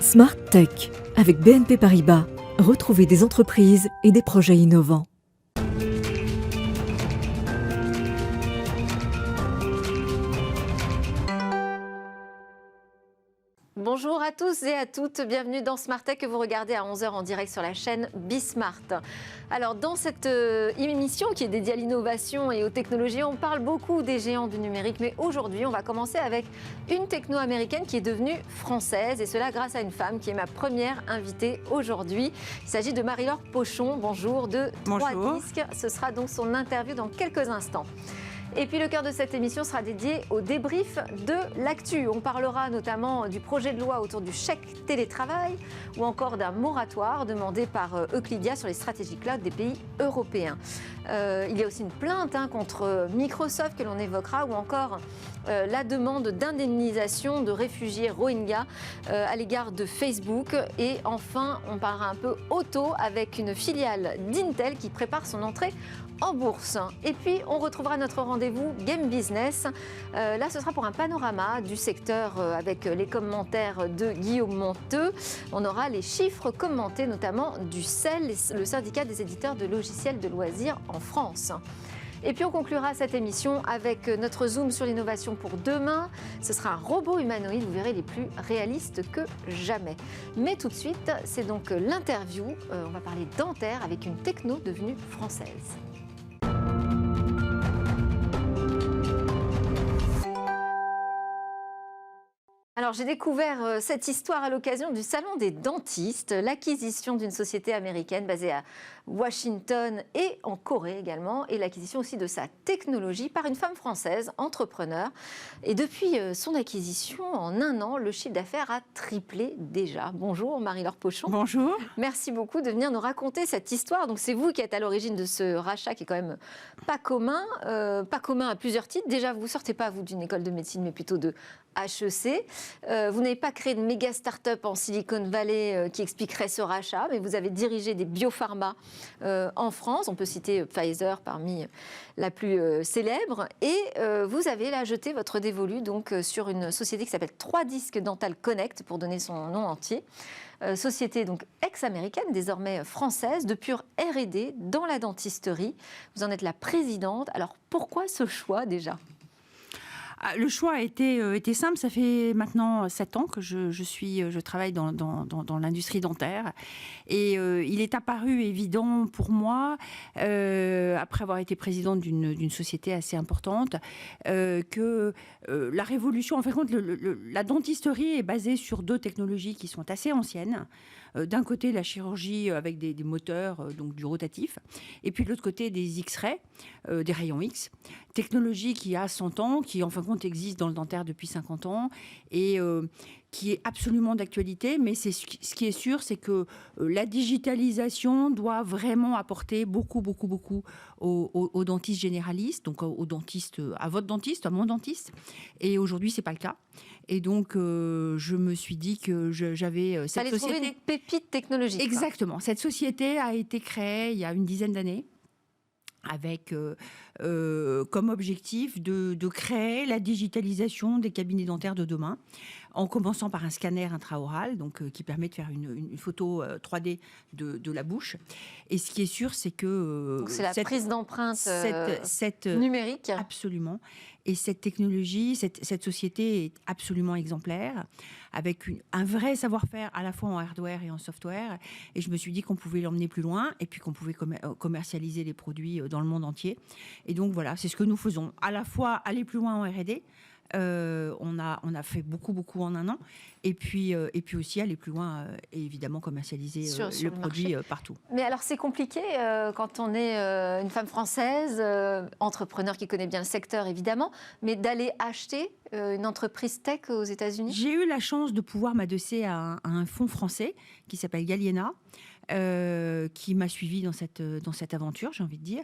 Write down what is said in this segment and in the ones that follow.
Smart Tech avec BNP Paribas. Retrouvez des entreprises et des projets innovants. Bonjour à tous et à toutes, bienvenue dans Smart Tech que vous regardez à 11h en direct sur la chaîne Bismart. Alors dans cette émission qui est dédiée à l'innovation et aux technologies, on parle beaucoup des géants du numérique, mais aujourd'hui on va commencer avec une techno américaine qui est devenue française et cela grâce à une femme qui est ma première invitée aujourd'hui. Il s'agit de Marie-Laure Pochon, bonjour, de 3Disc. Ce sera donc son interview dans quelques instants. Et puis le cœur de cette émission sera dédié au débrief de l'actu. On parlera notamment du projet de loi autour du chèque télétravail ou encore d'un moratoire demandé par Euclidia sur les stratégies cloud des pays européens. Il y a aussi une plainte contre Microsoft que l'on évoquera ou encore la demande d'indemnisation de réfugiés Rohingyas à l'égard de Facebook. Et enfin, on parlera un peu auto avec une filiale d'Intel qui prépare son entrée en bourse. Et puis, on retrouvera notre rendez-vous Game Business. Là, ce sera pour un panorama du secteur avec les commentaires de Guillaume Monteux. On aura les chiffres commentés, notamment du CEL, le syndicat des éditeurs de logiciels de loisirs en France. Et puis on conclura cette émission avec notre zoom sur l'innovation pour demain. Ce sera un robot humanoïde, vous verrez, les plus réalistes que jamais. Mais tout de suite, c'est donc l'interview. On va parler dentaire avec une techno devenue française. Alors j'ai découvert cette histoire à l'occasion du Salon des dentistes, l'acquisition d'une société américaine basée à Washington et en Corée également, et l'acquisition aussi de sa technologie par une femme française, entrepreneur. Et depuis son acquisition, en un an, le chiffre d'affaires a triplé déjà. Bonjour Marie-Laure Pochon. Bonjour. Merci beaucoup de venir nous raconter cette histoire. Donc c'est vous qui êtes à l'origine de ce rachat qui est quand même pas commun à plusieurs titres. Déjà, vous ne sortez pas, vous, d'une école de médecine, mais plutôt de HEC. Vous n'avez pas créé de méga start-up en Silicon Valley qui expliquerait ce rachat, mais vous avez dirigé des biopharma en France. On peut citer Pfizer parmi la plus célèbre. Et vous avez là jeté votre dévolu donc, sur une société qui s'appelle 3Disc Dental Connect, pour donner son nom entier. Société donc ex-américaine, désormais française, de pure R&D dans la dentisterie. Vous en êtes la présidente. Alors pourquoi ce choix déjà ? Le choix a été simple. Ça fait maintenant 7 ans que je travaille dans l'industrie dentaire. Et il est apparu évident pour moi, après avoir été présidente d'une société assez importante, que la révolution, en fait, la dentisterie est basée sur 2 technologies qui sont assez anciennes. D'un côté, la chirurgie avec des moteurs, donc du rotatif, et puis de l'autre côté, des X-rays, des rayons X, technologie qui a 100 ans, qui en fin de compte existe dans le dentaire depuis 50 ans, et qui est absolument d'actualité, mais ce qui est sûr, c'est que la digitalisation doit vraiment apporter beaucoup aux dentistes généralistes, donc aux dentistes, à votre dentiste, à mon dentiste, et aujourd'hui, c'est pas le cas. Et donc, je me suis dit que j'avais cette société... Fallait trouver une pépite technologique. Exactement. Quoi. Cette société a été créée il y a une dizaine d'années avec comme objectif de créer la digitalisation des cabinets dentaires de demain, en commençant par un scanner intraoral, donc qui permet de faire une photo 3D de la bouche. Et ce qui est sûr, c'est que donc c'est la prise d'empreinte numérique. Absolument. Et cette technologie, cette société est absolument exemplaire, avec un vrai savoir-faire à la fois en hardware et en software. Et je me suis dit qu'on pouvait l'emmener plus loin et puis qu'on pouvait commercialiser les produits dans le monde entier. Et donc voilà, c'est ce que nous faisons. À la fois aller plus loin en R&D. On a fait beaucoup en un an, et puis aussi aller plus loin et évidemment commercialiser le produit partout. Mais alors c'est compliqué quand on est une femme française, entrepreneur qui connaît bien le secteur évidemment, mais d'aller acheter une entreprise tech aux États-Unis. J'ai eu la chance de pouvoir m'adosser à un fonds français qui s'appelle Galiena. Qui m'a suivi dans cette aventure, j'ai envie de dire.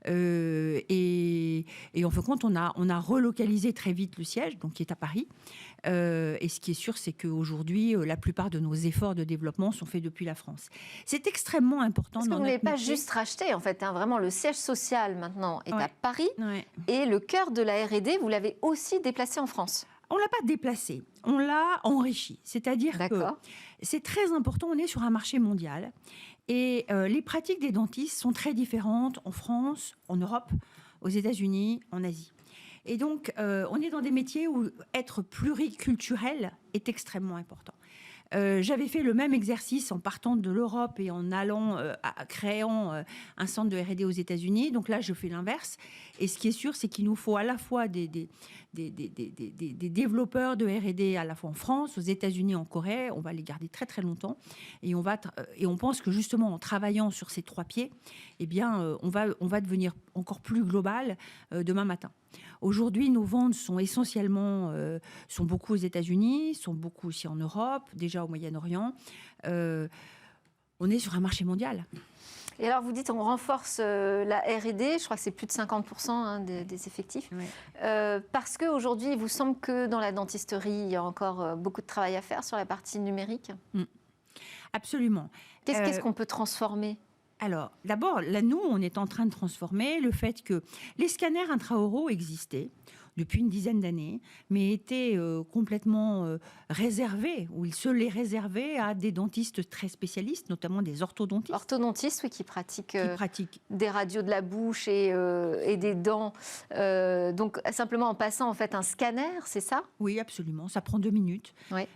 Et en fin de compte, on a relocalisé très vite le siège, donc qui est à Paris. Et ce qui est sûr, c'est qu'aujourd'hui, la plupart de nos efforts de développement sont faits depuis la France. C'est extrêmement important. Parce que vous ne l'avez pas juste racheté, en fait. Vraiment, le siège social, maintenant, est à Paris. Ouais. Et le cœur de la R&D, vous l'avez aussi déplacé en France. On ne l'a pas déplacé, on l'a enrichi. C'est-à-dire que D'accord. c'est très important, on est sur un marché mondial et les pratiques des dentistes sont très différentes en France, en Europe, aux États-Unis, en Asie. Et donc, on est dans des métiers où être pluriculturel est extrêmement important. J'avais fait le même exercice en partant de l'Europe et en allant, créant un centre de R&D aux États-Unis. Donc là, je fais l'inverse. Et ce qui est sûr, c'est qu'il nous faut à la fois des développeurs de R&D à la fois en France, aux États-Unis, en Corée. On va les garder très très longtemps. Et on pense que justement, en travaillant sur ces 3 pieds, eh bien, on va devenir encore plus global demain matin. Aujourd'hui, nos ventes sont essentiellement, sont beaucoup aux États-Unis, sont beaucoup aussi en Europe, déjà au Moyen-Orient. On est sur un marché mondial. Et alors, vous dites on renforce la R&D, je crois que c'est plus de 50% hein, des effectifs, Ouais. parce qu'aujourd'hui, il vous semble que dans la dentisterie, il y a encore beaucoup de travail à faire sur la partie numérique. Absolument. Qu'est-ce qu'on peut transformer ? Alors, d'abord, là, nous, on est en train de transformer le fait que les scanners intraoraux existaient depuis une dizaine d'années, mais étaient complètement réservés, ou ils se les réservaient à des dentistes très spécialistes, notamment des orthodontistes. Orthodontistes, oui, qui pratiquent des radios de la bouche et des dents. Donc, simplement en passant en fait un scanner, c'est ça ? Oui, absolument. Ça prend 2 minutes. Ouais.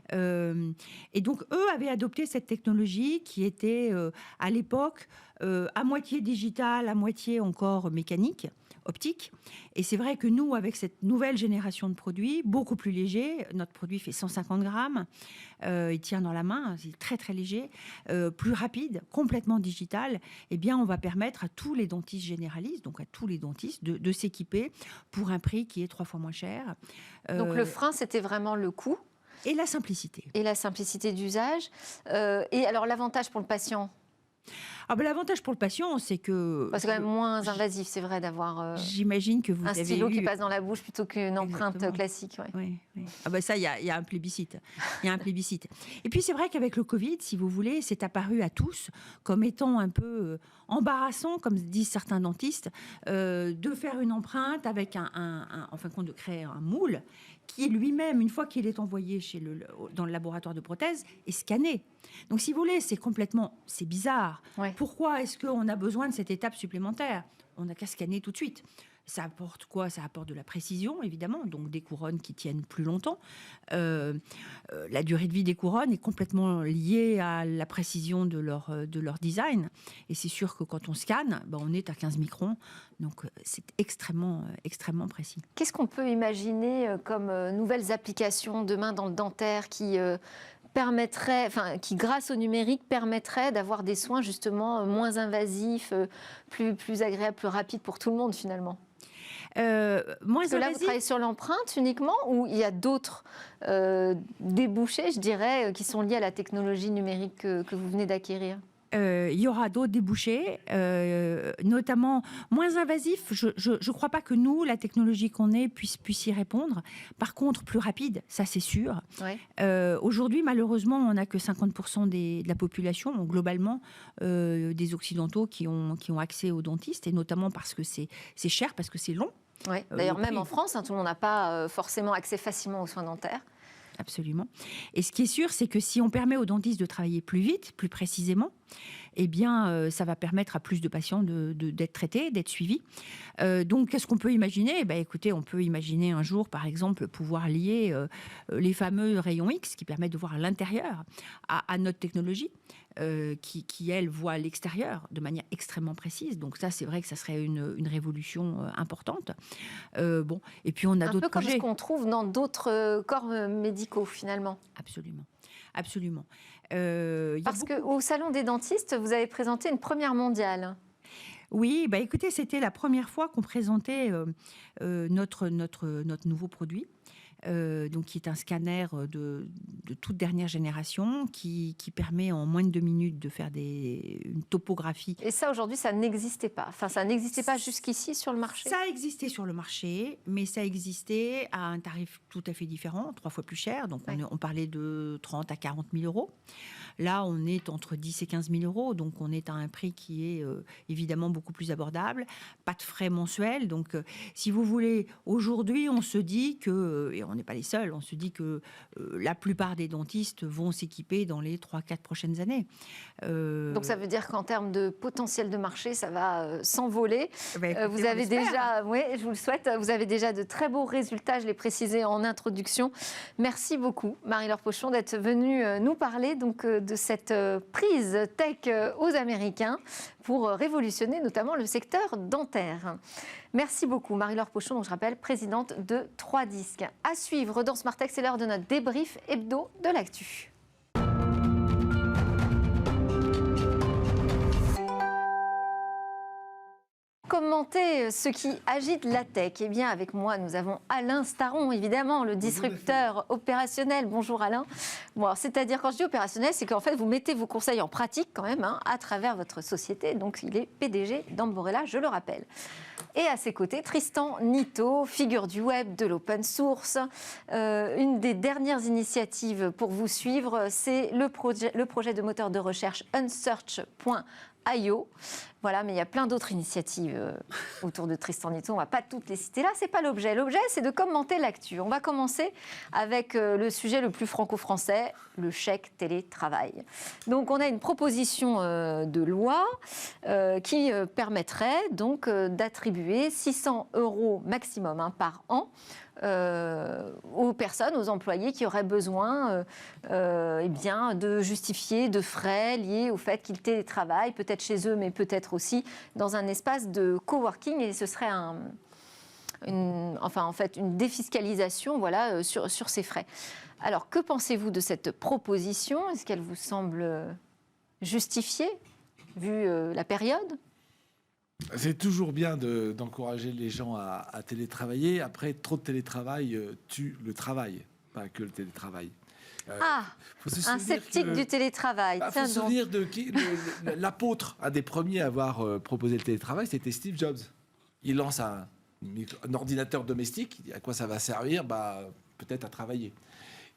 Et donc, eux avaient adopté cette technologie qui était, à l'époque, à moitié digitale, à moitié encore mécanique, optique. Et c'est vrai que nous, avec cette nouvelle génération de produits, beaucoup plus léger, notre produit fait 150 grammes, il tient dans la main, c'est très très léger, plus rapide, complètement digital, eh bien on va permettre à tous les dentistes généralistes, donc à tous les dentistes, de s'équiper pour un prix qui est 3 fois moins cher. Donc le frein, c'était vraiment le coût. Et la simplicité. Et la simplicité d'usage. Et alors l'avantage pour le patient ? L'avantage pour le patient, c'est que... C'est quand même moins invasif, c'est vrai, d'avoir j'imagine que vous un avez stylo eu... qui passe dans la bouche plutôt qu'une empreinte Exactement. classique. Ouais. Oui. Ça, il y a un plébiscite. Il y a un plébiscite. Et puis, c'est vrai qu'avec le Covid, si vous voulez, c'est apparu à tous comme étant un peu embarrassant, comme disent certains dentistes, de faire une empreinte avec en fin de compte, de créer un moule qui lui-même, une fois qu'il est envoyé dans le laboratoire de prothèse, est scanné. Donc, si vous voulez, c'est bizarre. Ouais. Pourquoi est-ce qu'on a besoin de cette étape supplémentaire ? On n'a qu'à scanner tout de suite. Ça apporte quoi ? Ça apporte de la précision, évidemment, donc des couronnes qui tiennent plus longtemps. La durée de vie des couronnes est complètement liée à la précision de leur design. Et c'est sûr que quand on scanne, on est à 15 microns, donc c'est extrêmement, extrêmement précis. Qu'est-ce qu'on peut imaginer comme nouvelles applications demain dans le dentaire qui grâce au numérique, permettraient d'avoir des soins justement moins invasifs, plus agréables, plus rapides pour tout le monde finalement ? Parce que là, vous travaillez sur l'empreinte uniquement ou il y a d'autres débouchés, je dirais, qui sont liés à la technologie numérique que vous venez d'acquérir ? Il y aura d'autres débouchés, notamment moins invasifs. Je ne crois pas que nous, la technologie qu'on ait, puisse y répondre. Par contre, plus rapide, ça c'est sûr. Ouais. Aujourd'hui, malheureusement, on n'a que 50% de la population, donc globalement, des Occidentaux qui ont accès aux dentistes, et notamment parce que c'est cher, parce que c'est long. Ouais. D'ailleurs, même en France, tout le monde n'a pas forcément accès facilement aux soins dentaires. Absolument. Et ce qui est sûr, c'est que si on permet aux dentistes de travailler plus vite, plus précisément, eh bien, ça va permettre à plus de patients d'être traités, d'être suivis. Donc, qu'est-ce qu'on peut imaginer ? Écoutez, on peut imaginer un jour, par exemple, pouvoir lier les fameux rayons X qui permettent de voir à l'intérieur à notre technologie, qui, elle, voit l'extérieur de manière extrêmement précise. Donc ça, c'est vrai que ça serait une révolution importante. Et puis on a d'autres projets. Un peu comme ce qu'on trouve dans d'autres corps médicaux, finalement. Absolument. Absolument. Parce qu'au Salon des dentistes, vous avez présenté une première mondiale. Oui, écoutez, c'était la première fois qu'on présentait notre nouveau produit. Donc, qui est un scanner de toute dernière génération qui permet en moins de 2 minutes de faire une topographie. Et ça, aujourd'hui, ça n'existait pas. Enfin, ça n'existait pas jusqu'ici sur le marché. Ça existait sur le marché, mais ça existait à un tarif tout à fait différent, 3 fois plus cher. Donc, on parlait de 30 à 40 000 euros. Là, on est entre 10 et 15 000 euros. Donc, on est à un prix qui est évidemment beaucoup plus abordable. Pas de frais mensuels. Donc, si vous voulez, aujourd'hui, on se dit que, et on n'est pas les seuls, on se dit que la plupart des dentistes vont s'équiper dans les 3-4 prochaines années. Donc ça veut dire qu'en termes de potentiel de marché, ça va s'envoler. Écoutez, Vous avez déjà, oui, je vous le souhaite, vous avez déjà de très beaux résultats, je l'ai précisé en introduction. Merci beaucoup, Marie-Laure Pochon, d'être venue nous parler donc, de cette prise tech aux Américains pour révolutionner notamment le secteur dentaire. Merci beaucoup, Marie-Laure Pochon, donc je rappelle, présidente de 3 Disques. À suivre dans Smart Tech, c'est l'heure de notre débrief hebdo de l'actu. Commenter ce qui agite la tech. Eh bien, avec moi, nous avons Alain Staron, évidemment, le disrupteur opérationnel. Bonjour Alain. Bon, alors, c'est-à-dire, quand je dis opérationnel, c'est qu'en fait, vous mettez vos conseils en pratique quand même, à travers votre société. Donc, il est PDG d'Amborella, je le rappelle. Et à ses côtés, Tristan Nitto, figure du web, de l'open source. Une des dernières initiatives pour vous suivre, c'est le projet de moteur de recherche unsearch.io. Voilà, mais il y a plein d'autres initiatives autour de Tristan Nitto. On ne va pas toutes les citer là, ce n'est pas l'objet. L'objet, c'est de commenter l'actu. On va commencer avec le sujet le plus franco-français, le chèque télétravail. Donc, on a une proposition de loi qui permettrait donc d'attribuer 600 € maximum par an aux personnes, aux employés qui auraient besoin eh bien, de justifier de frais liés au fait qu'ils télétravaillent, peut-être chez eux, mais peut-être aussi dans un espace de coworking, et ce serait une défiscalisation voilà, sur ces frais. Alors, que pensez-vous de cette proposition? Est-ce qu'elle vous semble justifiée, vu la période? C'est toujours bien d'encourager les gens à télétravailler. Après, trop de télétravail tue le travail, pas que le télétravail. Un sceptique du télétravail. Il faut se souvenir de qui l'apôtre, un des premiers à avoir proposé le télétravail, c'était Steve Jobs. Il lance un ordinateur domestique, il dit à quoi ça va servir? Peut-être à travailler.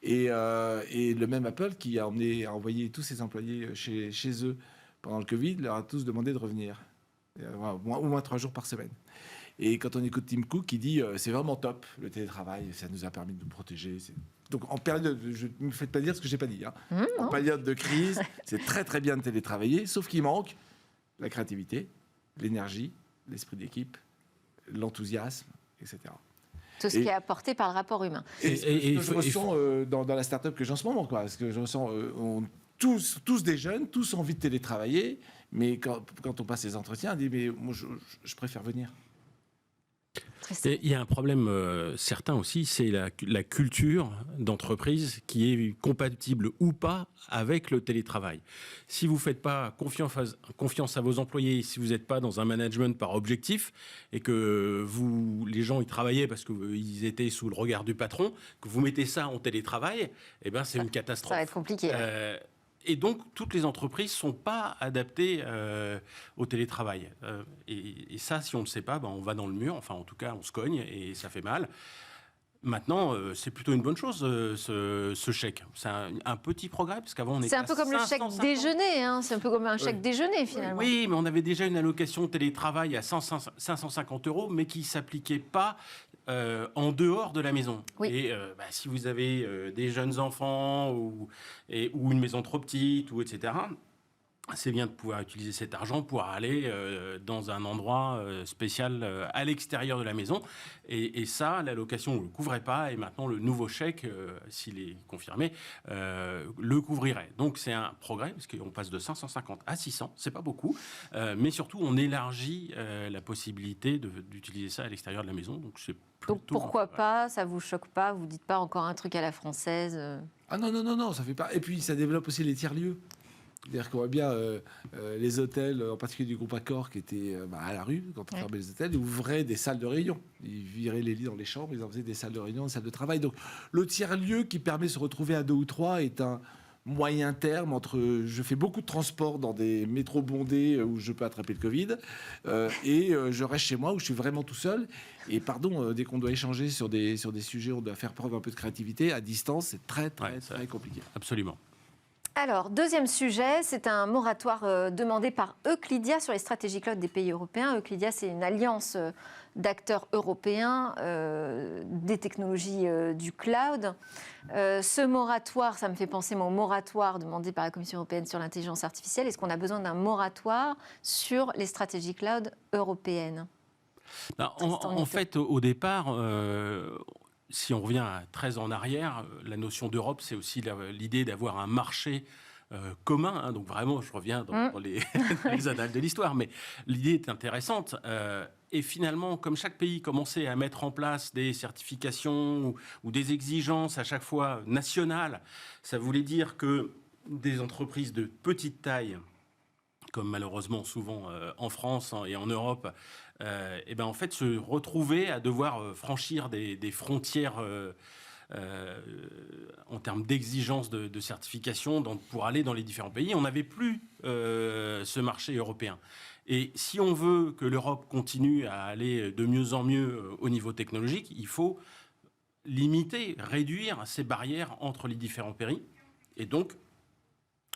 Et le même Apple qui a envoyé tous ses employés chez eux pendant le Covid, leur a tous demandé de revenir. Au moins 3 jours par semaine. Et quand on écoute Tim Cook, il dit c'est vraiment top le télétravail, ça nous a permis de nous protéger. Donc en période, je ne me faites pas dire ce que j'ai pas dit. En période de crise, c'est très très bien de télétravailler, sauf qu'il manque la créativité, l'énergie, l'esprit d'équipe, l'enthousiasme, etc. Tout ce qui est apporté par le rapport humain. Et je ressens dans la start-up que j'ai en ce moment, parce que je ressens tous des jeunes, tous envie de télétravailler, mais quand on passe les entretiens, on dit mais moi je préfère venir. Et il y a un problème certain aussi, c'est la culture d'entreprise qui est compatible ou pas avec le télétravail. Si vous ne faites pas confiance à vos employés, si vous n'êtes pas dans un management par objectif et que les gens y travaillaient parce qu'ils étaient sous le regard du patron, que vous mettez ça en télétravail, eh ben, c'est une catastrophe. Ça va être compliqué. Et donc, toutes les entreprises ne sont pas adaptées au télétravail. Et ça, si on ne le sait pas, on va dans le mur. Enfin, en tout cas, on se cogne et ça fait mal. Maintenant, c'est plutôt une bonne chose, ce chèque. C'est un petit progrès, parce qu'avant, on était C'est un peu comme le chèque déjeuner. C'est un peu comme un chèque déjeuner, finalement. Oui, mais on avait déjà une allocation télétravail à 550 €, mais qui ne s'appliquait pas en dehors de la maison. Oui. Et si vous avez des jeunes enfants ou une maison trop petite, etc., c'est bien de pouvoir utiliser cet argent pour aller dans un endroit spécial à l'extérieur de la maison. Et ça, l'allocation ne le couvrait pas. Et maintenant, le nouveau chèque, s'il est confirmé, le couvrirait. Donc, c'est un progrès, parce qu'on passe de 550 à 600. C'est pas beaucoup. Mais surtout, on élargit la possibilité d'utiliser ça à l'extérieur de la maison. Donc, pourquoi pas? Ça vous choque pas? Vous dites pas encore un truc à la française? Ah non, ça fait pas. Et puis, ça développe aussi les tiers-lieux. C'est-à-dire qu'on voit bien les hôtels, en particulier du groupe Accor, qui étaient à la rue, quand on fermait les hôtels, ils ouvraient des salles de réunion. Ils viraient les lits dans les chambres, ils en faisaient des salles de réunion, des salles de travail. Donc le tiers-lieu qui permet de se retrouver à 2 ou 3 est un moyen terme entre je fais beaucoup de transport dans des métros bondés où je peux attraper le Covid et je reste chez moi où je suis vraiment tout seul. Et pardon, dès qu'on doit échanger sur des sujets, on doit faire preuve un peu de créativité. À distance, c'est très compliqué. Absolument. Alors, deuxième sujet, c'est un moratoire demandé par Euclidia sur les stratégies cloud des pays européens. Euclidia, c'est une alliance d'acteurs européens des technologies du cloud. Ce moratoire, ça me fait penser au moratoire demandé par la Commission européenne sur l'intelligence artificielle. Est-ce qu'on a besoin d'un moratoire sur les stratégies cloud européennes ? En fait, au départ, si on revient à 13 ans en arrière, la notion d'Europe, c'est aussi l'idée d'avoir un marché commun. Hein, donc vraiment, je reviens dans les annales de l'histoire, mais l'idée est intéressante. Et finalement, comme chaque pays commençait à mettre en place des certifications ou des exigences à chaque fois nationales, ça voulait dire que des entreprises de petite taille, comme malheureusement souvent en France et en Europe, et ben en fait se retrouver à devoir franchir des frontières en termes d'exigence de certification pour aller dans les différents pays. On n'avait plus ce marché européen. Et si on veut que l'Europe continue à aller de mieux en mieux au niveau technologique, il faut limiter, réduire ces barrières entre les différents pays. Et donc,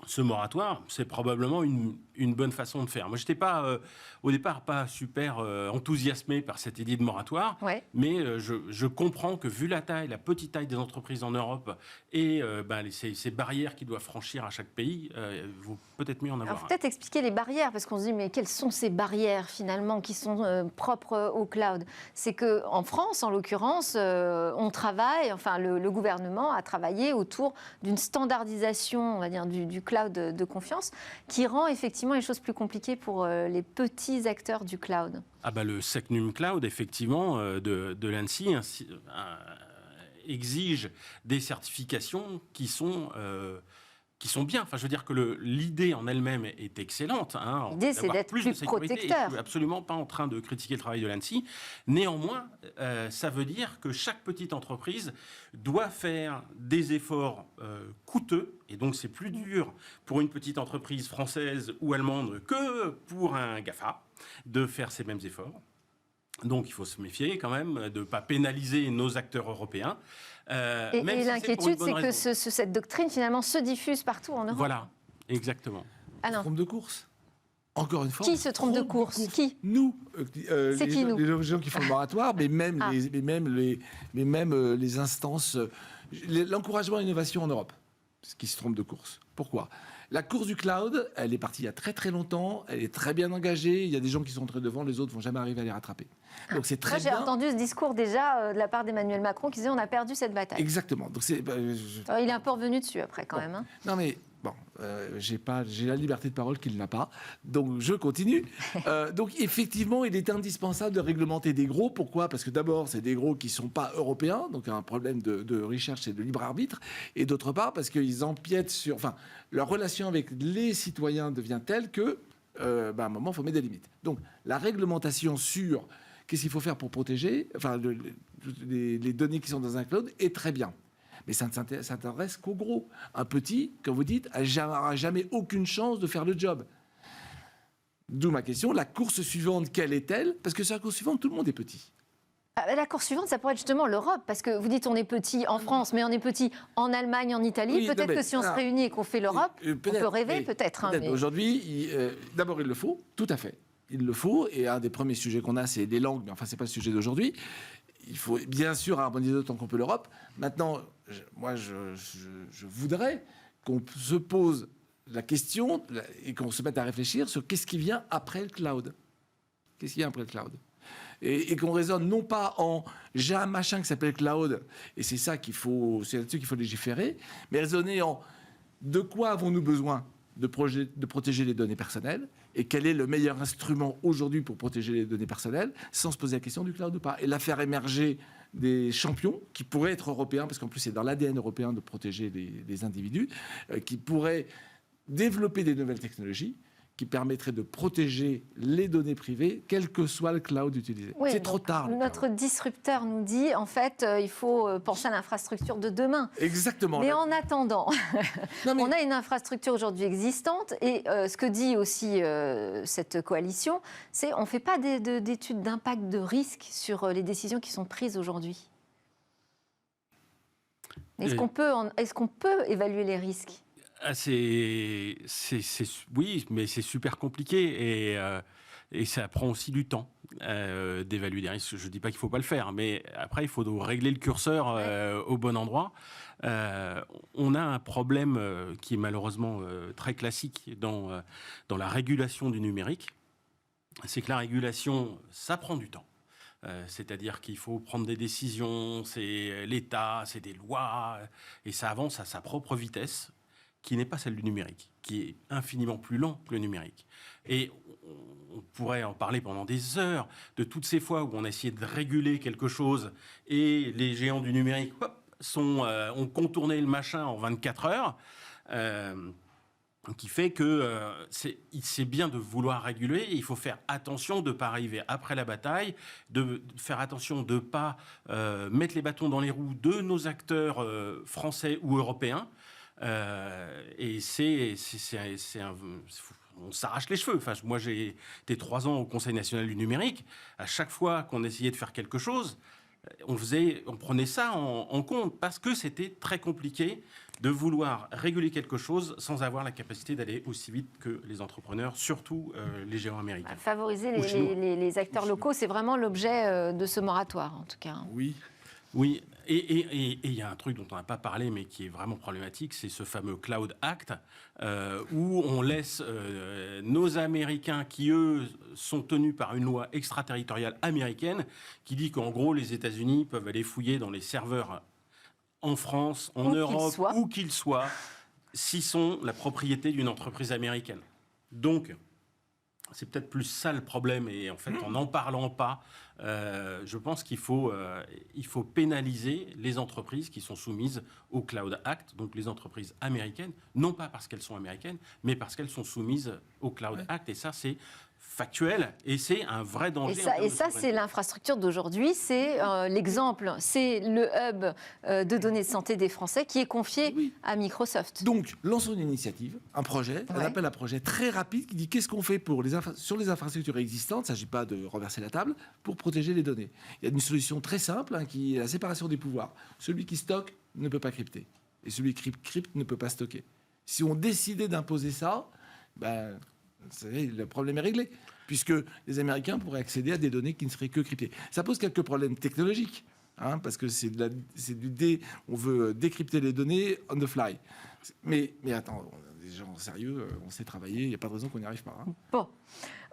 ce moratoire, c'est probablement une bonne façon de faire. Moi, je n'étais pas, au départ, pas super enthousiasmé par cette idée de moratoire, mais je comprends que vu la petite taille des entreprises en Europe et ces barrières qu'ils doivent franchir à chaque pays, il vaut peut-être mieux en avoir. Il faut peut-être expliquer les barrières, parce qu'on se dit, mais quelles sont ces barrières, finalement, qui sont propres au cloud ? C'est qu'en France, en l'occurrence, on travaille, enfin, le gouvernement a travaillé autour d'une standardisation, on va dire, du cloud de confiance, qui rend effectivement les choses plus compliquées pour les petits acteurs du cloud. Le Secnum Cloud, effectivement, de l'ANSSI exige des certifications qui sont bien. Enfin, je veux dire que l'idée en elle-même est excellente. Hein, l'idée, c'est d'être plus protecteur. Je ne suis absolument pas en train de critiquer le travail de l'ANSSI. Néanmoins, ça veut dire que chaque petite entreprise doit faire des efforts coûteux. Et donc, c'est plus dur pour une petite entreprise française ou allemande que pour un GAFA de faire ces mêmes efforts. Donc, il faut se méfier quand même de ne pas pénaliser nos acteurs européens. Et l'inquiétude, c'est que cette doctrine, finalement, se diffuse partout en Europe. Voilà, exactement. Alors, Trompe de course. Encore une fois. Qui se trompe de course ? Qui ? Nous. C'est qui, nous ? Les gens qui font le moratoire, mais même, les instances. L'encouragement à l'innovation en Europe, ce qui se trompe de course. Pourquoi ? La course du cloud, elle est partie il y a très très longtemps, elle est très bien engagée, il y a des gens qui sont très devant, les autres ne vont jamais arriver à les rattraper. Donc c'est très bien. J'ai entendu ce discours déjà de la part d'Emmanuel Macron qui disait on a perdu cette bataille. Exactement. Donc il est un peu revenu dessus après quand même. Hein. Non mais j'ai la liberté de parole qu'il n'a pas, donc je continue. Donc effectivement, il est indispensable de réglementer des gros. Pourquoi ? Parce que d'abord, c'est des gros qui ne sont pas européens, donc un problème de recherche et de libre arbitre. Et d'autre part, parce qu'ils empiètent sur... Enfin, leur relation avec les citoyens devient telle que, à un moment, il faut mettre des limites. Donc la réglementation sur qu'est-ce qu'il faut faire pour protéger les données qui sont dans un cloud est très bien. Mais ça ne s'intéresse qu'aux gros. Un petit, comme vous dites, n'aura jamais aucune chance de faire le job. D'où ma question, la course suivante, quelle est-elle ? Parce que sur la course suivante, tout le monde est petit. La course suivante, ça pourrait être justement l'Europe, parce que vous dites on est petit en France, mais on est petit en Allemagne, en Italie. Oui, peut-être que si on se réunit et qu'on fait l'Europe, on peut rêver peut-être. Mais... Aujourd'hui, d'abord il le faut, tout à fait. Il le faut, et un des premiers sujets qu'on a, c'est les langues, mais enfin, ce n'est pas le sujet d'aujourd'hui. Il faut bien sûr harmoniser autant qu'on peut l'Europe. Maintenant, moi, je voudrais qu'on se pose la question et qu'on se mette à réfléchir sur qu'est-ce qui vient après le cloud. Qu'est-ce qui vient après le cloud ? Et qu'on raisonne non pas en j'ai un machin qui s'appelle cloud, et c'est là-dessus qu'il faut légiférer, mais raisonner en de quoi avons-nous besoin de protéger les données personnelles, et quel est le meilleur instrument aujourd'hui pour protéger les données personnelles, sans se poser la question du cloud ou pas. Et là, faire émerger des champions qui pourraient être européens, parce qu'en plus, c'est dans l'ADN européen de protéger les individus, qui pourraient développer des nouvelles technologies qui permettrait de protéger les données privées, quel que soit le cloud utilisé. Oui, c'est trop tard. Notre disrupteur nous dit, en fait, il faut penser à l'infrastructure de demain. Exactement. Mais en attendant, on a une infrastructure aujourd'hui existante, et ce que dit aussi cette coalition, c'est on ne fait pas d'études d'impact de risque sur les décisions qui sont prises aujourd'hui. Est-ce qu'on peut évaluer les risques ? Oui, mais c'est super compliqué et ça prend aussi du temps d'évaluer des risques. Je ne dis pas qu'il ne faut pas le faire, mais après, il faut régler le curseur au bon endroit. On a un problème qui est malheureusement très classique dans la régulation du numérique. C'est que la régulation, ça prend du temps. C'est-à-dire qu'il faut prendre des décisions, c'est l'État, c'est des lois, et ça avance à sa propre vitesse, qui n'est pas celle du numérique, qui est infiniment plus lent que le numérique. Et on pourrait en parler pendant des heures de toutes ces fois où on a essayé de réguler quelque chose et les géants du numérique ont contourné le machin en 24 heures. Qui fait que c'est bien de vouloir réguler, et il faut faire attention de ne pas arriver après la bataille, de faire attention de ne pas mettre les bâtons dans les roues de nos acteurs français ou européens. Et on s'arrache les cheveux. Enfin, moi, j'ai été 3 ans au Conseil national du numérique. À chaque fois qu'on essayait de faire quelque chose, on prenait ça en compte parce que c'était très compliqué de vouloir réguler quelque chose sans avoir la capacité d'aller aussi vite que les entrepreneurs, surtout les géants américains. Favoriser les acteurs locaux, c'est vraiment l'objet de ce moratoire, en tout cas. Oui. Et il y a un truc dont on n'a pas parlé, mais qui est vraiment problématique, c'est ce fameux Cloud Act, où on laisse nos Américains, qui eux sont tenus par une loi extraterritoriale américaine, qui dit qu'en gros les États-Unis peuvent aller fouiller dans les serveurs en France, en Europe, où qu'ils soient, s'ils sont la propriété d'une entreprise américaine. Donc, c'est peut-être plus ça le problème, et en fait, en n'en parlant pas, je pense qu'il faut pénaliser les entreprises qui sont soumises au Cloud Act, donc les entreprises américaines, non pas parce qu'elles sont américaines, mais parce qu'elles sont soumises au Cloud Act, et ça, c'est factuel, et c'est un vrai danger. Et ça c'est l'infrastructure d'aujourd'hui, c'est l'exemple, c'est le hub de données de santé des Français qui est confié à Microsoft. Donc, lançons une initiative, un projet, un appel à projet très rapide qui dit qu'est-ce qu'on fait sur les infrastructures existantes, il ne s'agit pas de renverser la table, pour protéger les données. Il y a une solution très simple qui est la séparation des pouvoirs. Celui qui stocke ne peut pas crypter, et celui qui crypte ne peut pas stocker. Si on décidait d'imposer ça, le problème est réglé, puisque les Américains pourraient accéder à des données qui ne seraient que cryptées. Ça pose quelques problèmes technologiques, parce que on veut décrypter les données on the fly. Mais attends, on est des gens sérieux, on sait travailler, il n'y a pas de raison qu'on n'y arrive pas. Bon.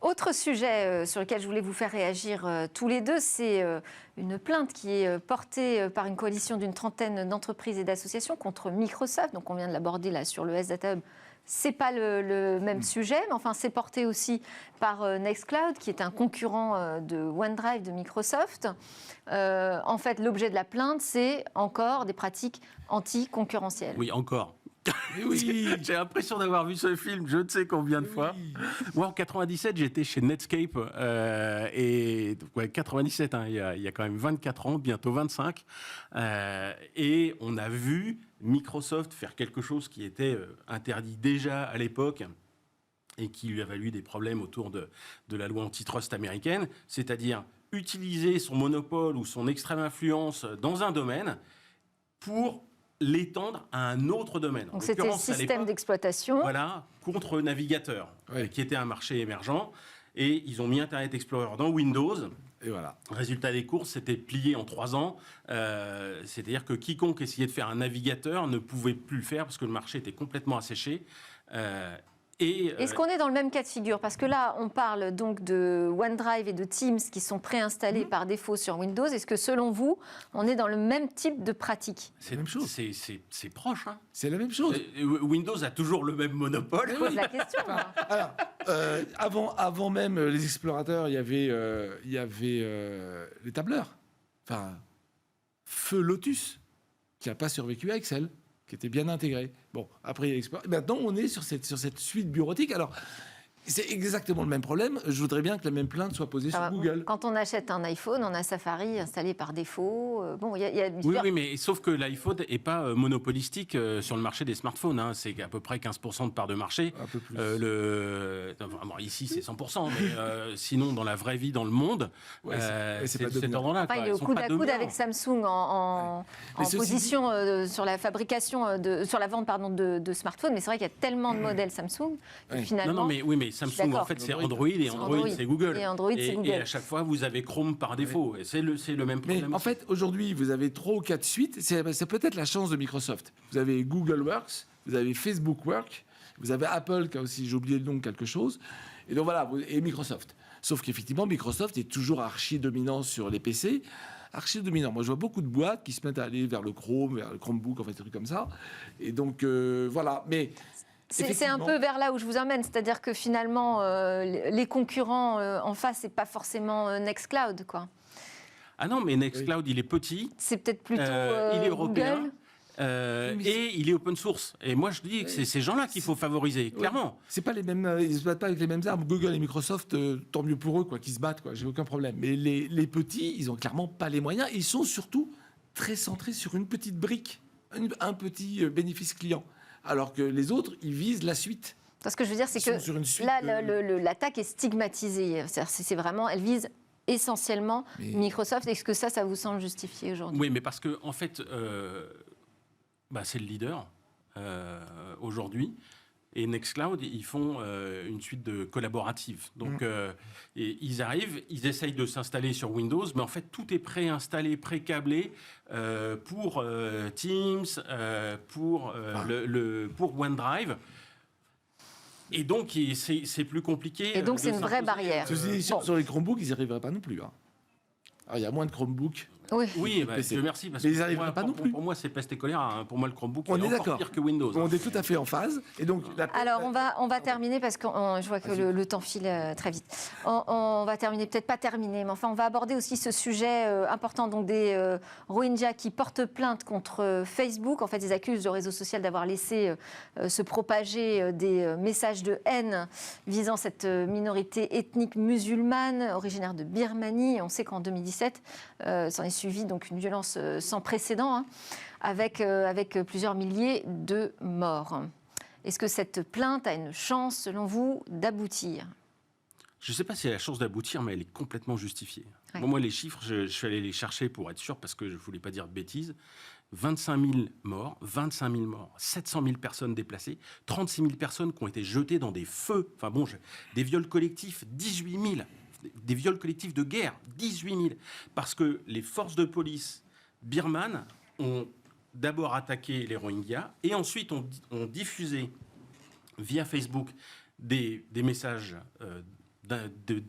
Autre sujet sur lequel je voulais vous faire réagir tous les deux, c'est une plainte qui est portée par une coalition d'une trentaine d'entreprises et d'associations contre Microsoft. Donc on vient de l'aborder là sur le S-Data Hub. C'est pas le même sujet, mais enfin c'est porté aussi par Nextcloud, qui est un concurrent de OneDrive de Microsoft. En fait, l'objet de la plainte, c'est encore des pratiques anticoncurrentielles. Oui, encore. Oui. J'ai l'impression d'avoir vu ce film je ne sais combien de fois. Moi, en 97, j'étais chez Netscape. Et donc, 97, il y a quand même 24 ans, bientôt 25. Et on a vu Microsoft faire quelque chose qui était interdit déjà à l'époque et qui lui a valu des problèmes autour de la loi antitrust américaine, c'est-à-dire utiliser son monopole ou son extrême influence dans un domaine pour l'étendre à un autre domaine. Donc c'était le système d'exploitation. Voilà, contre navigateur, qui était un marché émergent. Et ils ont mis Internet Explorer dans Windows. Et voilà. Résultat des courses, c'était plié en 3 ans. C'est-à-dire que quiconque essayait de faire un navigateur ne pouvait plus le faire parce que le marché était complètement asséché. Est-ce qu'on est dans le même cas de figure? Parce que là, on parle donc de OneDrive et de Teams qui sont préinstallés par défaut sur Windows. Est-ce que, selon vous, on est dans le même type de pratique? C'est la même chose. C'est proche. Hein. C'est la même chose. Windows a toujours le même monopole. Je pose la question. Alors, avant même les explorateurs, il y avait les tableurs. Enfin, Feu Lotus, qui n'a pas survécu à Excel, qui était bien intégré. Bon, après, maintenant, on est sur cette suite bureautique. Alors, C'est exactement le même problème. Je voudrais bien que la même plainte soit posée sur Google. Quand on achète un iPhone, on a Safari installé par défaut. Bon, il y a oui, mais sauf que l'iPhone n'est pas monopolistique sur le marché des smartphones. Hein. C'est à peu près 15% de part de marché. Un peu plus. Ici, c'est 100%. Mais sinon, dans la vraie vie, dans le monde, c'est cet ordre-là. Enfin, il est au coude à coude avec Samsung en position sur la fabrication, sur la vente de smartphones. Mais c'est vrai qu'il y a tellement de modèles Samsung que finalement... Oui, mais Samsung, en fait, c'est Android et Android, c'est Google. Et Android, c'est Google. Et à chaque fois, vous avez Chrome par défaut. Et c'est le même problème. Mais en fait, aujourd'hui, vous avez 3 ou 4 suites. C'est peut-être la chance de Microsoft. Vous avez Google Works, vous avez Facebook Work, vous avez Apple, qui a aussi, j'ai oublié le nom, quelque chose. Et donc voilà, et Microsoft. Sauf qu'effectivement, Microsoft est toujours archi-dominant sur les PC. Archi-dominant. Moi, je vois beaucoup de boîtes qui se mettent à aller vers le Chrome, vers le Chromebook, en fait, des trucs comme ça. Et donc, voilà. Mais... C'est un peu vers là où je vous emmène, c'est-à-dire que finalement, les concurrents en face, c'est pas forcément Nextcloud, quoi. Ah non, mais Nextcloud, il est petit. C'est peut-être plutôt il est européen. Google. Et il est open source. Et moi, je dis que c'est ces gens-là qu'il faut favoriser, clairement. C'est pas les mêmes, ils se battent pas avec les mêmes armes. Google et Microsoft, tant mieux pour eux, quoi, qu'ils se battent, quoi. J'ai aucun problème. Mais les petits, ils ont clairement pas les moyens. Ils sont surtout très centrés sur une petite brique, un petit bénéfice client. Alors que les autres, ils visent la suite. Ce que je veux dire, c'est que là, l'attaque est stigmatisée. C'est vraiment, elle vise essentiellement Microsoft. Est-ce que ça vous semble justifié aujourd'hui ? Oui, mais parce que en fait, c'est le leader aujourd'hui. Et Nextcloud, ils font une suite de collaboratives. Donc, et ils arrivent, ils essayent de s'installer sur Windows, mais en fait, tout est préinstallé, pré-câblé pour Teams, pour OneDrive. Et donc, c'est plus compliqué. Et donc, c'est une vraie barrière. Sur les Chromebooks, ils n'y arriveraient pas non plus. Hein. Alors, il y a moins de Chromebooks. Oui, Dieu merci. Parce mais ils que n'arriveraient pas non plus. Pour moi, c'est peste et colère. Hein. Pour moi, le Chromebook, on est est encore pire que Windows. On est tout à fait en phase. Et donc, alors, on va terminer parce que je vois que le temps file très vite. On va terminer, peut-être pas terminer, mais enfin, on va aborder aussi ce sujet important donc des Rohingyas qui portent plainte contre Facebook. En fait, ils accusent le réseau social d'avoir laissé se propager des messages de haine visant cette minorité ethnique musulmane originaire de Birmanie. On sait qu'en 2017, s'en est suivi donc une violence sans précédent, hein, avec plusieurs milliers de morts. Est-ce que cette plainte a une chance, selon vous, d'aboutir ? Je ne sais pas si elle a la chance d'aboutir, mais elle est complètement justifiée. Ouais. Moi, les chiffres, je suis allé les chercher pour être sûr, parce que je ne voulais pas dire de bêtises. 25 000 morts, 700 000 personnes déplacées, 36 000 personnes qui ont été jetées dans des feux, des viols collectifs, 18 000. Des viols collectifs de guerre, 18 000. Parce que les forces de police birmanes ont d'abord attaqué les Rohingyas et ensuite ont diffusé via Facebook des messages de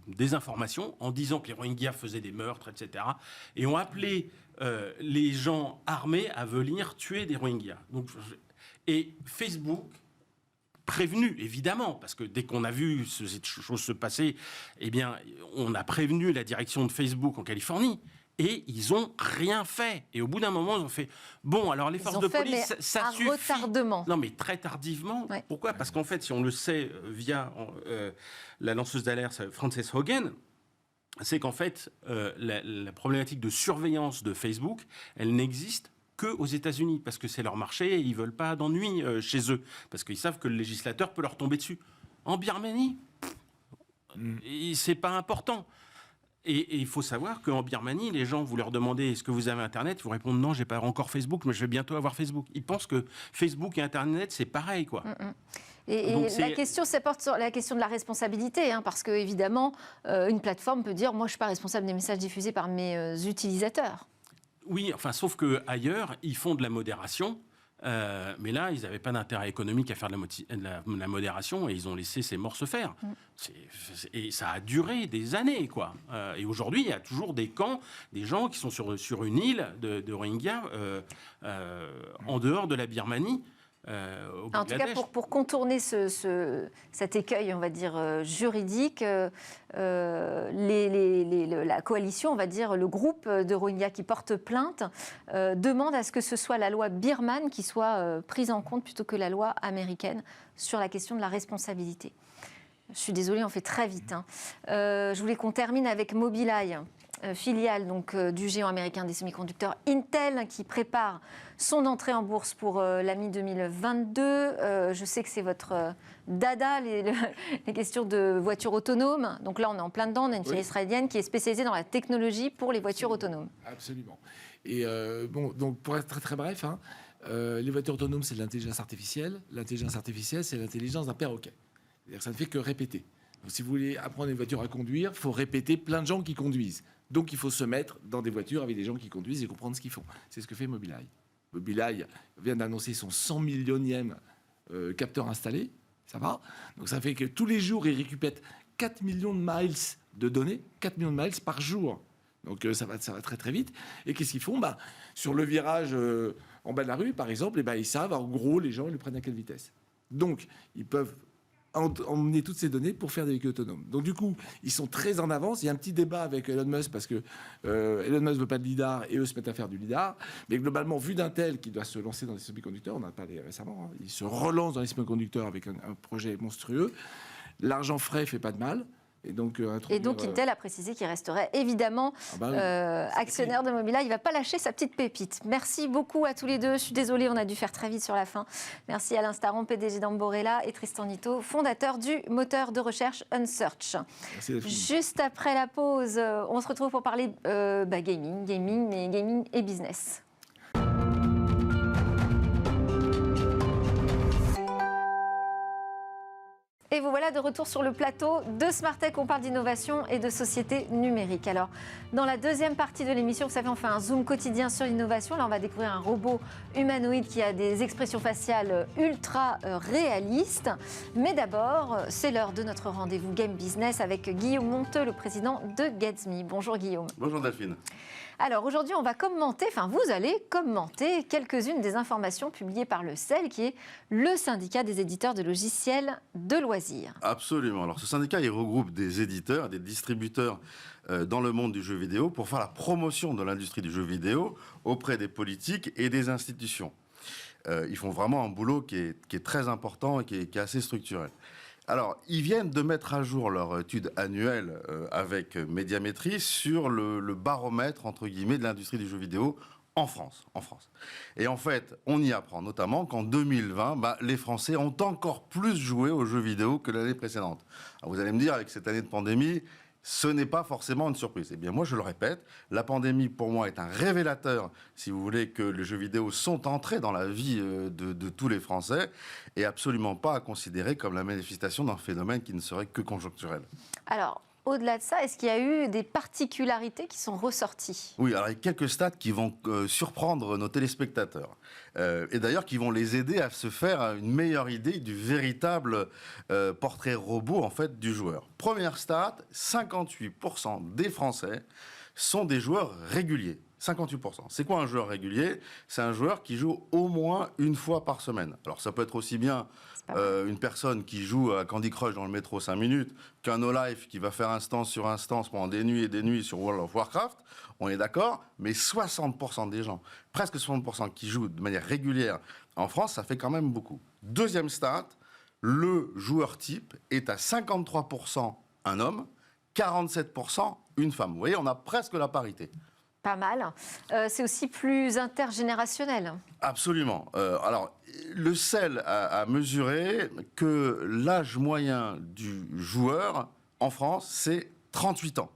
désinformation en disant que les Rohingyas faisaient des meurtres, etc. Et ont appelé les gens armés à venir tuer des Rohingyas. Et Facebook... prévenu, évidemment, parce que dès qu'on a vu cette chose se passer, eh bien, on a prévenu la direction de Facebook en Californie et ils n'ont rien fait. Et au bout d'un moment, ils ont fait bon, alors les forces de police, ça suffit. Retardement. Non, mais très tardivement. Ouais. Pourquoi ? Parce qu'en fait, si on le sait via la lanceuse d'alerte Frances Haugen, c'est qu'en fait, la problématique de surveillance de Facebook, elle n'existe qu'aux États-Unis, parce que c'est leur marché et ils ne veulent pas d'ennui chez eux, parce qu'ils savent que le législateur peut leur tomber dessus. En Birmanie, c'est pas important. Et il faut savoir qu'en Birmanie, les gens, vous leur demandez est-ce que vous avez Internet, ils vous répondent non, j'ai pas encore Facebook, mais je vais bientôt avoir Facebook. Ils pensent que Facebook et Internet, c'est pareil, quoi. Et la question, ça porte sur la question de la responsabilité, hein, parce que évidemment, une plateforme peut dire moi, je suis pas responsable des messages diffusés par mes utilisateurs. Oui, enfin, sauf qu'ailleurs, ils font de la modération, mais là, ils n'avaient pas d'intérêt économique à faire de la modération et ils ont laissé ces morts se faire. Et ça a duré des années, quoi. Et aujourd'hui, il y a toujours des camps, des gens qui sont sur une île de Rohingyas en dehors de la Birmanie. En tout cas, pour contourner cet écueil, on va dire, juridique, la coalition, on va dire, le groupe de Rohingyas qui porte plainte, demande à ce que ce soit la loi birmane qui soit prise en compte plutôt que la loi américaine sur la question de la responsabilité. Je suis désolée, on fait très vite. Je voulais qu'on termine avec Mobileye, filiale donc, du géant américain des semi-conducteurs Intel, qui prépare son entrée en bourse pour la mi-2022. Je sais que c'est votre dada, les questions de voitures autonomes. Donc là, on est en plein dedans. On a une filiale israélienne qui est spécialisée dans la technologie pour les voitures autonomes. Absolument. Et donc pour être très très bref, les voitures autonomes, c'est de l'intelligence artificielle. L'intelligence artificielle, c'est l'intelligence d'un perroquet. C'est-à-dire que ça ne fait que répéter. Donc, si vous voulez apprendre une voiture à conduire, il faut répéter plein de gens qui conduisent. Donc il faut se mettre dans des voitures avec des gens qui conduisent et comprendre ce qu'ils font. C'est ce que fait Mobileye. Mobileye vient d'annoncer son 100 millionième capteur installé. Ça va. Donc ça fait que tous les jours, ils récupèrent 4 millions de miles de données, 4 millions de miles par jour. Donc ça va très très vite. Et qu'est-ce qu'ils font ? Sur le virage en bas de la rue, par exemple, ils savent en gros les gens ils le prennent à quelle vitesse. Donc ils peuvent emmener toutes ces données pour faire des véhicules autonomes. Donc du coup, ils sont très en avance. Il y a un petit débat avec Elon Musk parce que Elon Musk veut pas de lidar et eux se mettent à faire du lidar. Mais globalement, vu d'Intel qui doit se lancer dans les semi-conducteurs, on en a parlé récemment, il se relance dans les semi-conducteurs avec un projet monstrueux. L'argent frais fait pas de mal. Et donc Intel a précisé qu'il resterait évidemment actionnaire de Mobileye. Il ne va pas lâcher sa petite pépite. Merci beaucoup à tous les deux. Je suis désolée, on a dû faire très vite sur la fin. Merci Alain Staron, PDG d'Amborella, et Tristan Nitto, fondateur du moteur de recherche Unsearch. Juste après la pause, on se retrouve pour parler gaming et business. Et vous voilà de retour sur le plateau de Smartech. On parle d'innovation et de société numérique. Alors, dans la deuxième partie de l'émission, vous savez, on fait un zoom quotidien sur l'innovation. Là, on va découvrir un robot humanoïde qui a des expressions faciales ultra réalistes. Mais d'abord, c'est l'heure de notre rendez-vous Game Business avec Guillaume Monteux, le président de Gatsby. Bonjour Guillaume. Bonjour Delphine. Alors aujourd'hui, on va commenter, vous allez commenter quelques-unes des informations publiées par le CEL, qui est le syndicat des éditeurs de logiciels de loisirs. Absolument. Alors ce syndicat, il regroupe des éditeurs, des distributeurs dans le monde du jeu vidéo pour faire la promotion de l'industrie du jeu vidéo auprès des politiques et des institutions. Ils font vraiment un boulot qui est très important et qui est assez structurel. Alors, ils viennent de mettre à jour leur étude annuelle avec Médiamétrie sur le baromètre, entre guillemets, de l'industrie du jeu vidéo en France. Et en fait, on y apprend notamment qu'en 2020, les Français ont encore plus joué aux jeux vidéo que l'année précédente. Alors, vous allez me dire, avec cette année de pandémie, ce n'est pas forcément une surprise. Eh bien, moi, je le répète, la pandémie, pour moi, est un révélateur, si vous voulez, que les jeux vidéo sont entrés dans la vie de tous les Français et absolument pas à considérer comme la manifestation d'un phénomène qui ne serait que conjoncturel. Alors, au-delà de ça, est-ce qu'il y a eu des particularités qui sont ressorties ? Oui, alors il y a quelques stats qui vont surprendre nos téléspectateurs et d'ailleurs qui vont les aider à se faire une meilleure idée du véritable portrait robot en fait du joueur. Première stat, 58% des Français sont des joueurs réguliers. 58%. C'est quoi un joueur régulier ? C'est un joueur qui joue au moins une fois par semaine. Alors ça peut être aussi bien une personne qui joue à Candy Crush dans le métro 5 minutes qu'un no-life qui va faire instance sur instance pendant des nuits et des nuits sur World of Warcraft. On est d'accord, mais 60% des gens, presque 60% qui jouent de manière régulière en France, ça fait quand même beaucoup. Deuxième stat, le joueur type est à 53% un homme, 47% une femme. Vous voyez, on a presque la parité. Pas mal. C'est aussi plus intergénérationnel. Absolument. Alors, le CEL a mesuré que l'âge moyen du joueur en France, c'est 38 ans.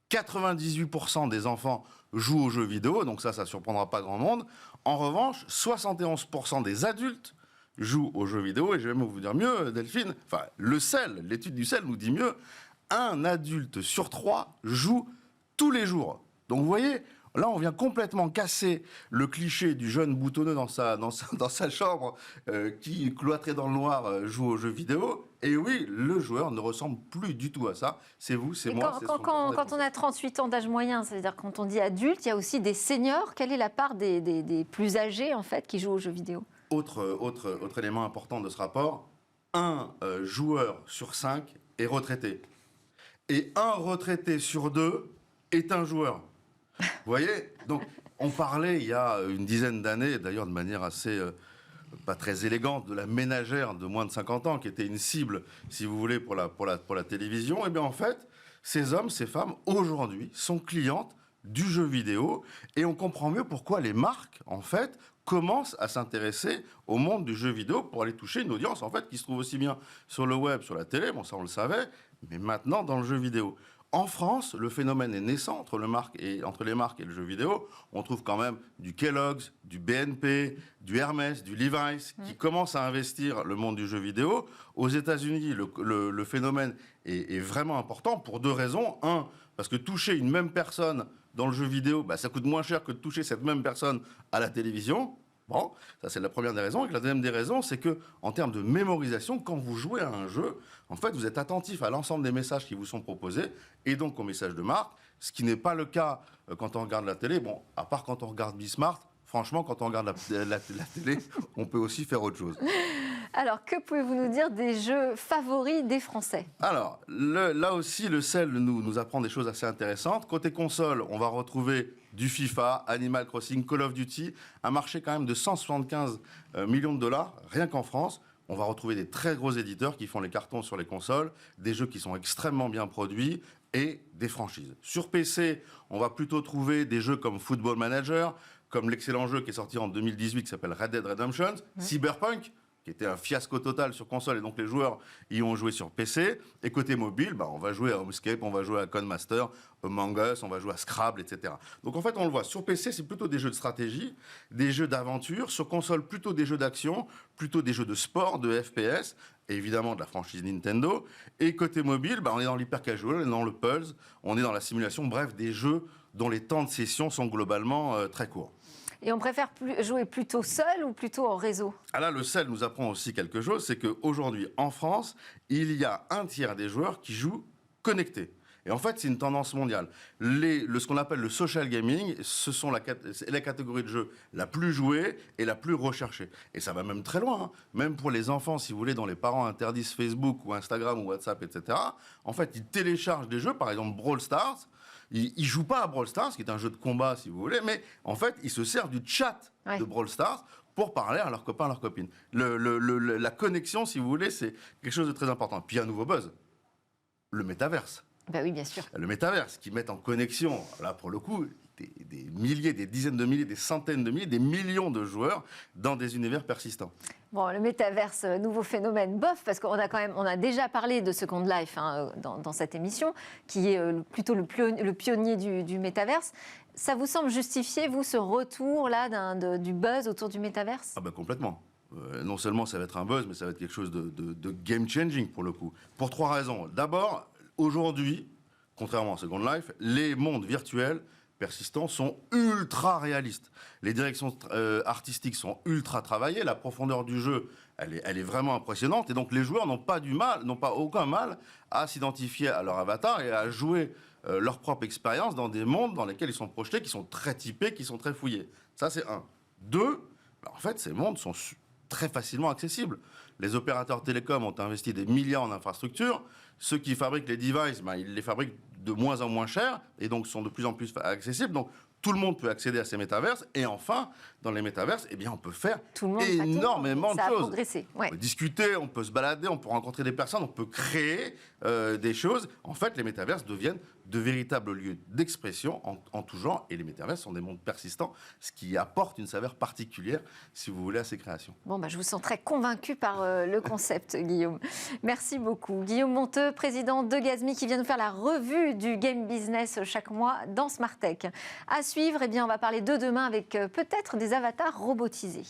98% des enfants jouent aux jeux vidéo, donc ça ne surprendra pas grand monde. En revanche, 71% des adultes jouent aux jeux vidéo, et je vais même vous dire mieux, Delphine, le CEL, l'étude du CEL nous dit mieux, un adulte sur 3 joue tous les jours. Donc vous voyez, là on vient complètement casser le cliché du jeune boutonneux dans sa chambre qui, cloîtré dans le noir, joue aux jeux vidéo. Et oui, le joueur ne ressemble plus du tout à ça. C'est vous, c'est moi. Quand on a 38 ans d'âge moyen, c'est-à-dire quand on dit adulte, il y a aussi des seniors. Quelle est la part des plus âgés en fait qui jouent aux jeux vidéo ? Autre élément important de ce rapport, un joueur sur 5 est retraité. Et un retraité sur 2 est un joueur. Vous voyez ? Donc, on parlait il y a une dizaine d'années, d'ailleurs de manière assez pas très élégante de la ménagère de moins de 50 ans, qui était une cible, si vous voulez, pour la télévision. Et bien en fait, ces hommes, ces femmes, aujourd'hui, sont clientes du jeu vidéo, et on comprend mieux pourquoi les marques, en fait, commencent à s'intéresser au monde du jeu vidéo pour aller toucher une audience, en fait, qui se trouve aussi bien sur le web, sur la télé, bon, ça on le savait, mais maintenant dans le jeu vidéo. En France, le phénomène est naissant entre les marques et le jeu vidéo. On trouve quand même du Kellogg's, du BNP, du Hermès, du Levi's qui commencent à investir le monde du jeu vidéo. Aux États-Unis, le phénomène est vraiment important pour deux raisons. Un, parce que toucher une même personne dans le jeu vidéo, ça coûte moins cher que de toucher cette même personne à la télévision. Bon, ça c'est la première des raisons. Et la deuxième des raisons, c'est que en termes de mémorisation, quand vous jouez à un jeu, en fait, vous êtes attentif à l'ensemble des messages qui vous sont proposés et donc aux messages de marque, ce qui n'est pas le cas quand on regarde la télé. Bon, à part quand on regarde Bismart, franchement, quand on regarde la télé, on peut aussi faire autre chose. Alors, que pouvez-vous nous dire des jeux favoris des Français? Alors, là aussi, le sel nous apprend des choses assez intéressantes. Côté console, on va retrouver du FIFA, Animal Crossing, Call of Duty, un marché quand même de 175 millions de dollars, rien qu'en France. On va retrouver des très gros éditeurs qui font les cartons sur les consoles, des jeux qui sont extrêmement bien produits et des franchises. Sur PC, on va plutôt trouver des jeux comme Football Manager, comme l'excellent jeu qui est sorti en 2018 qui s'appelle Red Dead Redemption, Cyberpunk, qui était un fiasco total sur console, et donc les joueurs y ont joué sur PC. Et côté mobile, on va jouer à Homescape, on va jouer à Codemaster, Among Us, on va jouer à Scrabble, etc. Donc en fait, on le voit, sur PC, c'est plutôt des jeux de stratégie, des jeux d'aventure, sur console, plutôt des jeux d'action, plutôt des jeux de sport, de FPS, et évidemment de la franchise Nintendo. Et côté mobile, on est dans l'hyper casual, on est dans le pulse, on est dans la simulation, bref, des jeux dont les temps de session sont globalement très courts. Et on préfère jouer plutôt seul ou plutôt en réseau? Ah là, le sel nous apprend aussi quelque chose, c'est qu'aujourd'hui, en France, il y a un tiers des joueurs qui jouent connectés. Et en fait, c'est une tendance mondiale. Ce qu'on appelle le social gaming, c'est la catégorie de jeu la plus jouée et la plus recherchée. Et ça va même très loin, hein. Même pour les enfants, si vous voulez, dont les parents interdisent Facebook ou Instagram ou WhatsApp, etc. En fait, ils téléchargent des jeux, par exemple Brawl Stars. Ils ne jouent pas à Brawl Stars, qui est un jeu de combat, si vous voulez, mais en fait, ils se servent du chat de Brawl Stars pour parler à leurs copains, à leurs copines. La connexion, si vous voulez, c'est quelque chose de très important. Puis un nouveau buzz, le métaverse. Ben oui, bien sûr. Le métaverse, qui met en connexion, là pour le coup, des milliers, des dizaines de milliers, des centaines de milliers, des millions de joueurs dans des univers persistants. Bon, le métaverse, nouveau phénomène, bof, parce qu'on a déjà parlé de Second Life dans cette émission, qui est plutôt le pionnier du métaverse. Ça vous semble justifier, vous, ce retour-là du buzz autour du métaverse? Ah ben complètement. Non seulement ça va être un buzz, mais ça va être quelque chose de game-changing pour le coup. Pour trois raisons. D'abord, aujourd'hui, contrairement à Second Life, les mondes virtuels persistants sont ultra réalistes. Les directions artistiques sont ultra travaillées. La profondeur du jeu, elle est vraiment impressionnante. Et donc les joueurs n'ont pas aucun mal à s'identifier à leur avatar et à jouer leur propre expérience dans des mondes dans lesquels ils sont projetés, qui sont très typés, qui sont très fouillés. Ça, c'est un. Deux, en fait, ces mondes sont très facilement accessibles. Les opérateurs télécoms ont investi des milliards en infrastructures. Ceux qui fabriquent les devices, ils les fabriquent de moins en moins cher et donc sont de plus en plus accessibles. Donc tout le monde peut accéder à ces métaverses. Et enfin, dans les métaverses, on peut faire énormément de choses. Ça a progressé. Ouais. On peut discuter, on peut se balader, on peut rencontrer des personnes, on peut créer des choses. En fait, les métaverses deviennent de véritables lieux d'expression en tout genre. Et les métaverses sont des mondes persistants, ce qui apporte une saveur particulière, si vous voulez, à ces créations. Bon, je vous sens très convaincu par le concept, Guillaume. Merci beaucoup. Guillaume Monteux, président de Gazmi, qui vient nous faire la revue du game business chaque mois dans Smart Tech. À suivre, on va parler de demain avec peut-être des avatars robotisés.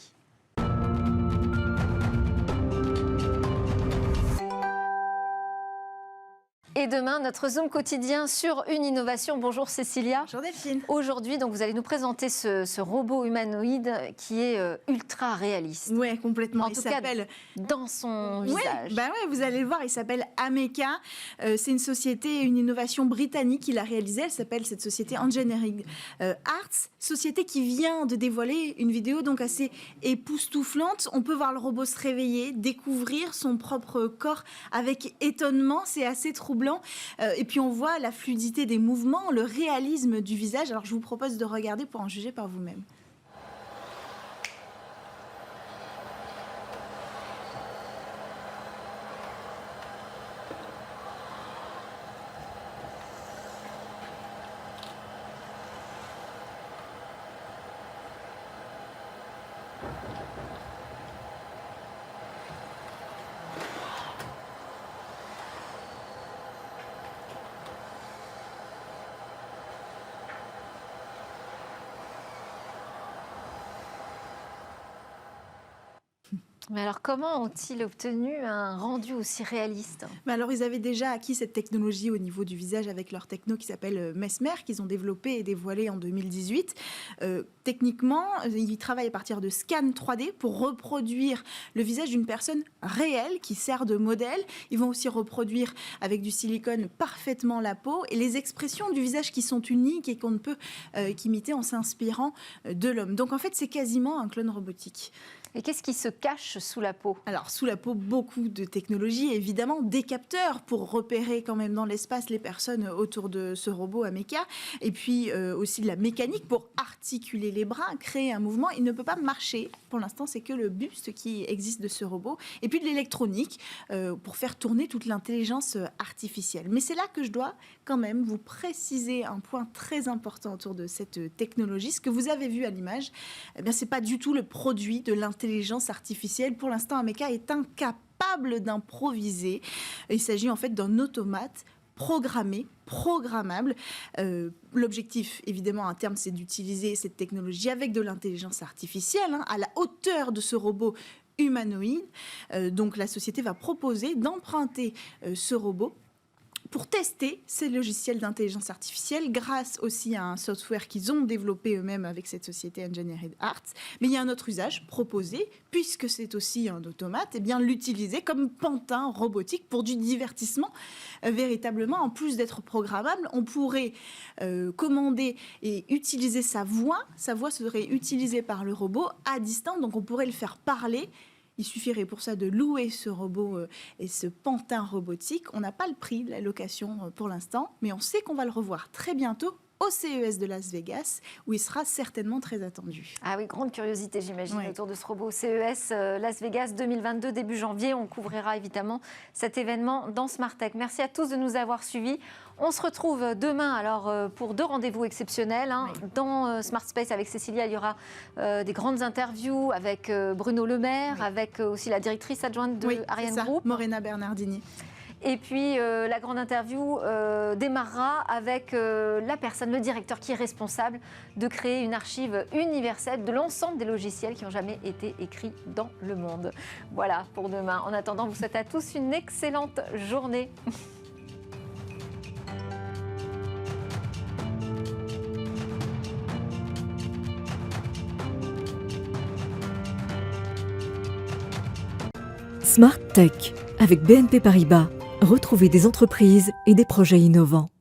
Et demain, notre Zoom quotidien sur une innovation. Bonjour Cécilia. Bonjour Delphine. Aujourd'hui, donc, vous allez nous présenter ce robot humanoïde qui est ultra réaliste. Oui, complètement. En tout cas, dans son visage. Vous allez le voir, il s'appelle Ameca. C'est une société, une innovation britannique qu'il a réalisée. Elle s'appelle cette société Engineering Arts. Société qui vient de dévoiler une vidéo donc assez époustouflante. On peut voir le robot se réveiller, découvrir son propre corps avec étonnement. C'est assez troublant. Et puis on voit la fluidité des mouvements, le réalisme du visage. Alors je vous propose de regarder pour en juger par vous-même. Mais alors, comment ont-ils obtenu un rendu aussi réaliste? Mais alors, ils avaient déjà acquis cette technologie au niveau du visage avec leur techno qui s'appelle Mesmer, qu'ils ont développé et dévoilé en 2018. Techniquement, ils travaillent à partir de scans 3D pour reproduire le visage d'une personne réelle qui sert de modèle. Ils vont aussi reproduire avec du silicone parfaitement la peau et les expressions du visage qui sont uniques et qu'on ne peut qu'imiter en s'inspirant de l'homme. Donc, en fait, c'est quasiment un clone robotique. Et qu'est-ce qui se cache sous la peau? Alors, sous la peau, beaucoup de technologies, évidemment, des capteurs pour repérer quand même dans l'espace les personnes autour de ce robot Ameca, et puis aussi de la mécanique pour articuler les bras, créer un mouvement. Il ne peut pas marcher. Pour l'instant, c'est que le buste qui existe de ce robot, et puis de l'électronique pour faire tourner toute l'intelligence artificielle. Mais c'est là que je dois quand même vous préciser un point très important autour de cette technologie. Ce que vous avez vu à l'image, eh bien, c'est pas du tout le produit de l'intelligence artificielle. Pour l'instant, Ameca est incapable d'improviser. Il s'agit en fait d'un automate programmé, programmable. L'objectif, évidemment, à terme, c'est d'utiliser cette technologie avec de l'intelligence artificielle à la hauteur de ce robot humanoïde. Donc, la société va proposer d'emprunter ce robot pour tester ces logiciels d'intelligence artificielle grâce aussi à un software qu'ils ont développé eux-mêmes avec cette société Engineered Arts. Mais il y a un autre usage proposé, puisque c'est aussi un automate, et bien l'utiliser comme pantin robotique pour du divertissement. Véritablement, en plus d'être programmable, on pourrait commander et utiliser sa voix. Sa voix serait utilisée par le robot à distance, donc on pourrait le faire parler. Il suffirait pour ça de louer ce robot et ce pantin robotique. On n'a pas le prix de la location pour l'instant, mais on sait qu'on va le revoir très bientôt au CES de Las Vegas, où il sera certainement très attendu. Ah oui, grande curiosité, j'imagine, Oui. autour de ce robot. CES Las Vegas 2022, début janvier. On couvrira évidemment cet événement dans Smart Tech. Merci à tous de nous avoir suivis. On se retrouve demain alors pour 2 rendez-vous exceptionnels. Oui. Dans Smart Space avec Cécilia, il y aura des grandes interviews avec Bruno Le Maire, Oui. avec aussi la directrice adjointe de Oui, Ariane c'est ça, Group. Morena Bernardini. Et puis la grande interview démarrera avec la personne, le directeur qui est responsable de créer une archive universelle de l'ensemble des logiciels qui ont jamais été écrits dans le monde. Voilà pour demain. En attendant, je vous souhaite à tous une excellente journée. Smart Tech avec BNP Paribas. Retrouvez des entreprises et des projets innovants.